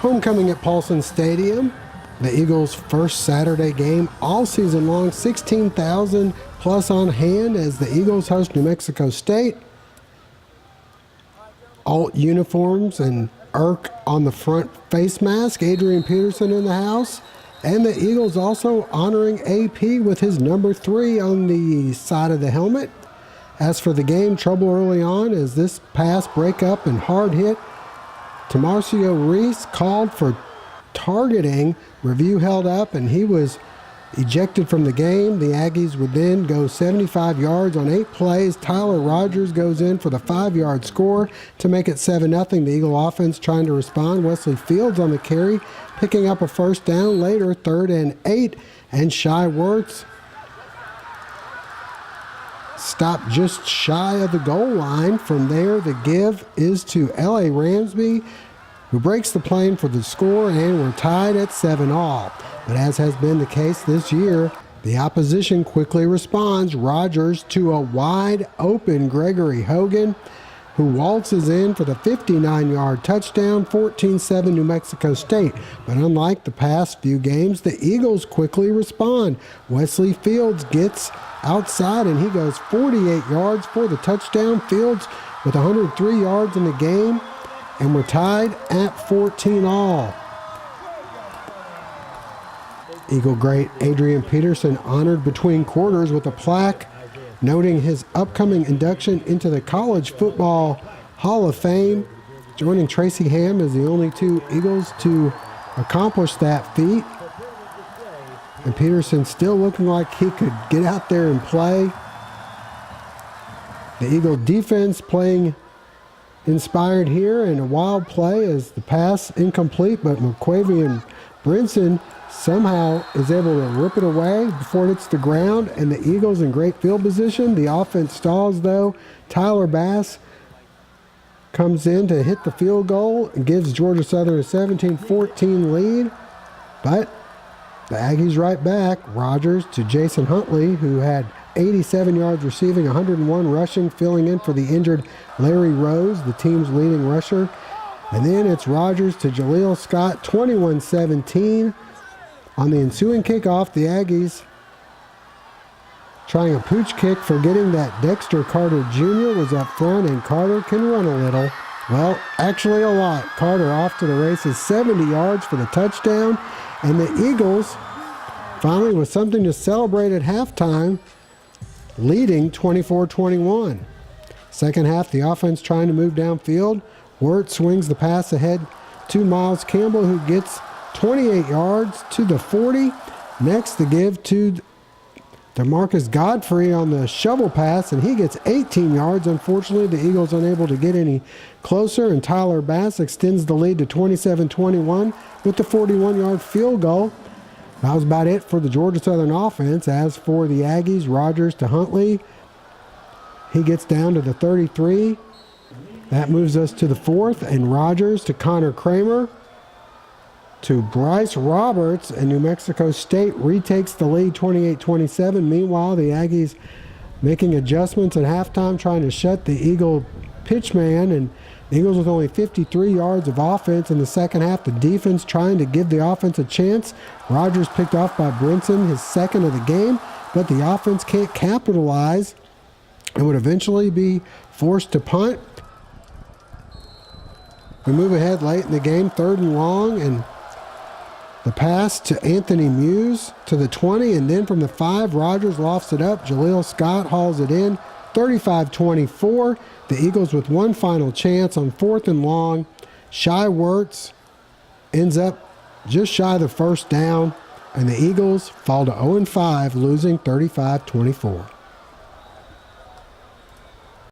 Homecoming at Paulson Stadium, the Eagles' first Saturday game all season long, 16,000 plus on hand as the Eagles host New Mexico State. Alt uniforms and Irk on the front face mask, Adrian Peterson in the house, and the Eagles also honoring AP with his number 3 on the side of the helmet. As for the game, trouble early on as this pass breakup and hard hit. Tamarcio Reese called for targeting, review held up, and he was ejected from the game. The Aggies would then go 75 yards on 8 plays. Tyler Rogers goes in for the 5-yard score to make it 7-0. The Eagle offense trying to respond. Wesley Fields on the carry, picking up a first down later, 3rd and 8, and Shai Wertz stopped just shy of the goal line. From there, the give is to L.A. Ramsby, who breaks the plane for the score, and we're tied at 7-all. But as has been the case this year, the opposition quickly responds. Rogers to a wide open Gregory Hogan, who waltzes in for the 59-yard touchdown, 14-7 New Mexico State. But unlike the past few games, the Eagles quickly respond. Wesley Fields gets outside, and he goes 48 yards for the touchdown. Fields with 103 yards in the game, and we're tied at 14-all. Eagle great Adrian Peterson honored between quarters with a plaque noting his upcoming induction into the College Football Hall of Fame, joining Tracy Ham as the only 2 Eagles to accomplish that feat. And Peterson still looking like he could get out there and play. The Eagle defense playing inspired here, and a wild play as the pass incomplete, but McQuavian Brinson somehow is able to rip it away before it hits the ground, and the Eagles in great field position. The offense stalls though. Tyler Bass comes in to hit the field goal and gives Georgia Southern a 17-14 lead, but the Aggies right back. Rogers to Jason Huntley, who had 87 yards receiving, 101 rushing, filling in for the injured Larry Rose, the team's leading rusher. And then it's Rogers to Jaleel Scott, 21-17. On the ensuing kickoff, the Aggies trying a pooch kick, forgetting that Dexter Carter Jr. was up front, and Carter can run a little. Well, actually a lot. Carter off to the races, 70 yards for the touchdown, and the Eagles finally with something to celebrate at halftime, leading 24-21. Second half, the offense trying to move downfield. Wirt swings the pass ahead to Miles Campbell, who gets 28 yards to the 40. Next, the give to DeMarcus Godfrey on the shovel pass, and he gets 18 yards. Unfortunately, the Eagles unable to get any closer, and Tyler Bass extends the lead to 27-21 with the 41-yard field goal. That was about it for the Georgia Southern offense. As for the Aggies, Rogers to Huntley. He gets down to the 33. That moves us to the 4th, and Rogers to Connor Kramer to Bryce Roberts, and New Mexico State retakes the lead 28-27. Meanwhile, the Aggies making adjustments at halftime, trying to shut the Eagle pitchman, and the Eagles with only 53 yards of offense in the second half. The defense trying to give the offense a chance. Rogers picked off by Brinson, his 2nd of the game, but the offense can't capitalize and would eventually be forced to punt. We move ahead late in the game, 3rd and long, and the pass to Anthony Muse to the 20, and then from the 5, Rogers lofts it up. Jaleel Scott hauls it in, 35-24. The Eagles with one final chance on 4th and long. Shai Wertz ends up just shy of the first down, and the Eagles fall to 0-5, losing 35-24.